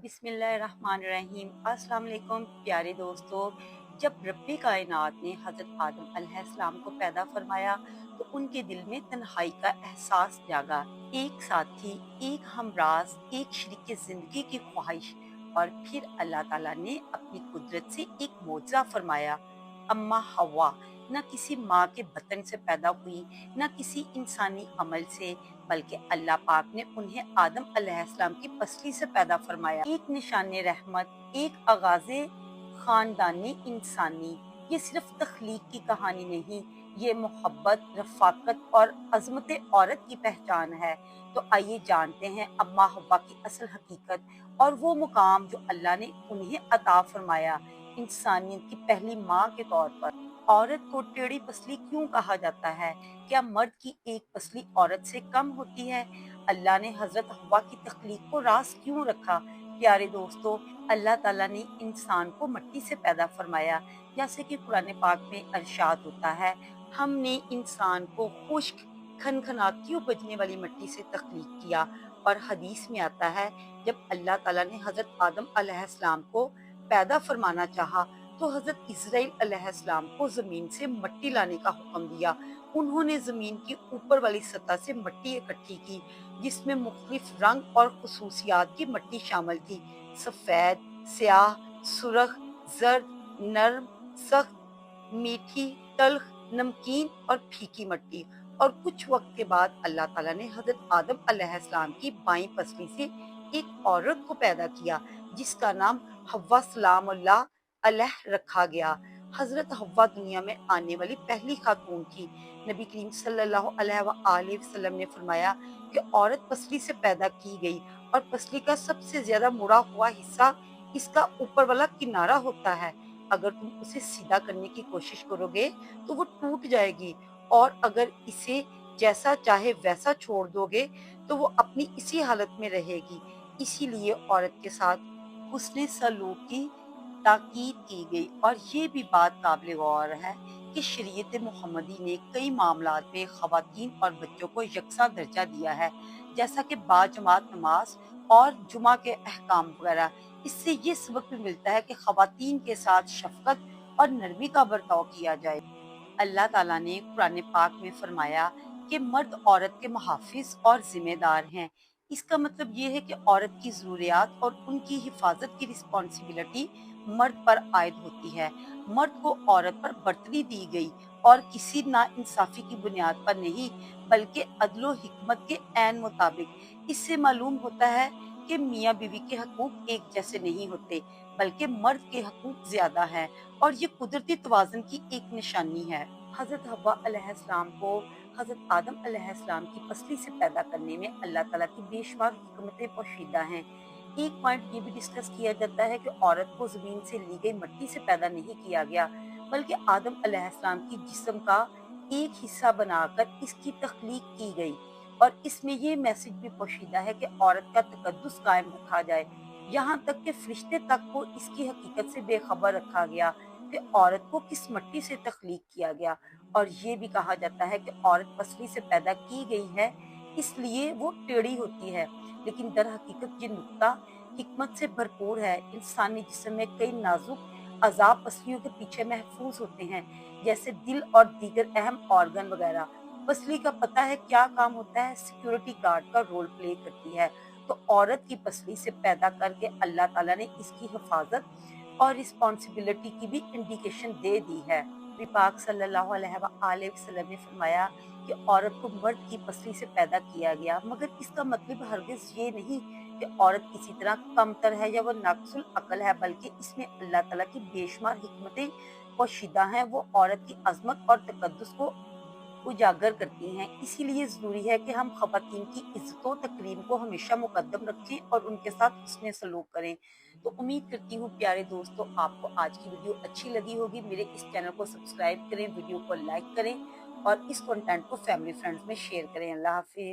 बिस्मिल्लाहिर्रहमानिर्रहीम। अस्सलाम वालेकुम प्यारे दोस्तों। जब रब्बे कायनात ने हज़रत आदम अलैहिस्सलाम को पैदा फरमाया तो उनके दिल में तन्हाई का एहसास जागा। एक साथी, एक हमराज, एक शरीके ज़िंदगी की ख्वाहिश। और फिर अल्लाह ताला ने अपनी कुदरत से एक मौजज़ा फरमाया। अम्मा हवा न किसी माँ के बतन से पैदा हुई, न किसी इंसानी अमल से, बल्कि अल्लाह पाक ने उन्हें आदम अलैहिस्सलाम की पसली से पैदा फरमाया। एक निशान रहमत, एक आगाज़े खानदानी इंसानी। ये सिर्फ तख्लीक की कहानी नहीं, ये मोहब्बत, रफ़ाकत और अज़मत औरत की पहचान है। तो आइए जानते हैं अम्मा हव्वा की असल हकीकत और वो मुकाम जो अल्लाह ने उन्हें अता फरमाया इंसानियत की पहली माँ के तौर पर। औरत को टेढ़ी पसली क्यों कहा जाता है? क्या मर्द की एक पसली औरत से कम होती है? अल्लाह ने हजरत हव्वा की तख्लीक को राज क्यों रखा? प्यारे दोस्तों, अल्लाह ताला ने इंसान को मिट्टी से पैदा फरमाया, जैसे कि कुरान पाक में अरशाद होता है, हमने इंसान को खुश्क खनखनाती उपजने वाली मिट्टी से तख्लीक किया। और हदीस में आता है, जब अल्लाह ताला ने हजरत आदम अलैहिस्सलाम को पैदा फरमाना चाहा तो हजरत इस्राइल अलैहिस्सलाम को जमीन से मिट्टी लाने का हुक्म दिया। उन्होंने जमीन की ऊपर वाली सतह से मिट्टी इकट्ठी की, जिसमें मुख्तलिफ रंग और खसूसियात की मिट्टी शामिल थी। सफेद, स्याह, सुर्ख, जर्द, नर्म, सख्त, मीठी, तल्ख, नमकीन और फीकी मिट्टी। और कुछ वक्त के बाद अल्लाह ताला ने हजरत आदम अलैहिस्सलाम की बाईं पसली से एक औरत को पैदा किया, जिसका नाम हव्वा सलामुल्लाह अलैह रखा गया। हजरत हव्वा दुनिया में आने वाली पहली खातून थी। नबी करीम सल्लल्लाहु अलैहि वसल्लम ने फरमाया कि औरत पसली से पैदा की गई और पसली का सबसे ज्यादा मुड़ा हुआ हिस्सा इसका ऊपर वाला किनारा होता है। अगर तुम उसे सीधा करने की कोशिश करोगे तो वो टूट जाएगी, और अगर इसे जैसा चाहे वैसा छोड़ दोगे तो वो अपनी इसी हालत में रहेगी। इसीलिए औरत के साथ हुस्ने सलूक की ताकीद की गई। और ये भी बात काबिल गौर है कि शरीयत मोहम्मदी ने कई मामलात में खवातीन और बच्चों को यकसा दर्जा दिया है, जैसा कि बाजमात नमाज और जुमा के अहकाम वगैरह। इससे ये सबक भी मिलता है कि खवातीन के साथ शफकत और नरमी का बर्ताव किया जाए। अल्लाह ताला ने कुरान पाक में फरमाया कि मर्द औरत के मुहाफिज और जिम्मेदार हैं। इसका मतलब ये है कि औरत की ज़रूरियात और उनकी हिफाजत की रिस्पॉन्सिबिलिटी मर्द पर आयद होती है। मर्द को औरत पर बर्तरी दी गई, और किसी ना इंसाफी की बुनियाद पर नहीं, बल्कि अदलो हिकमत के ऐन मुताबिक। इससे मालूम होता है कि मियाँ बीवी के हकूक एक जैसे नहीं होते, बल्कि मर्द के हकूक ज्यादा हैं, और ये कुदरती तवाज़ुन की एक निशानी है। हजरत हव्वा अलैहिस्सलाम को हजरत आदम अलैहिस्सलाम की पसली से पैदा करने में अल्लाह ताला की बेशुमार हिकमतें पोशीदा हैं। एक पॉइंट ये भी डिस्कस किया जाता है कि औरत को जमीन से ली गई मिट्टी से पैदा नहीं किया गया, बल्कि आदम अलैहिस्सलाम की जिस्म का एक हिस्सा बनाकर इसकी तख्लीक की गई। और इसमें ये मैसेज भी पोशीदा है कि औरत का तकद्दुस कायम रखा जाए। यहाँ तक कि फरिश्ते तक को इसकी हकीकत से बेखबर रखा गया कि औरत को किस मिट्टी से तख्लीक किया गया। और ये भी कहा जाता है कि औरत पसली से पैदा की गई है, इसलिए वो टेढ़ी होती है। लेकिन दर हकीकत ये नुक्ता हिकमत से भरपूर है। इंसानी जिस्म में कई नाजुक अज़ाब पसलियों के पीछे महफूज होते हैं, जैसे दिल और दीगर अहम ऑर्गन वगैरह। पसली का पता है क्या काम होता है? सिक्योरिटी गार्ड का रोल प्ले करती है। तो औरत की पसली से पैदा करके अल्लाह ताला ने इसकी हिफाजत और रिस्पॉन्सिबिलिटी की भी इंडिकेशन दे दी है। नबी पाक सल्लल्लाहु अलैहि वसल्लम ने फरमाया कि औरत को मर्द की पसली से पैदा किया गया, मगर इसका मतलब हरगिज ये नहीं कि औरत किसी तरह कमतर है या वो नाक़िसुल अक़ल है, बल्कि इसमें अल्लाह ताला की बेशुमार हिकमतें पोशीदा हैं। वो औरत की अज़मत और तकद्दुस को उजागर करती हैं। इसीलिए ज़रूरी है कि हम ख़वातीन की इज़्ज़त व तकरीम को हमेशा मुक़द्दम रखें और उनके साथ हुस्न सलूक करें। तो उम्मीद करती हूँ प्यारे दोस्तों, आपको आज की वीडियो अच्छी लगी होगी। मेरे इस चैनल को सब्सक्राइब करें, वीडियो को लाइक करें और इस कंटेंट को फैमिली फ्रेंड्स में शेयर करें। अल्लाह हाफ़िज़।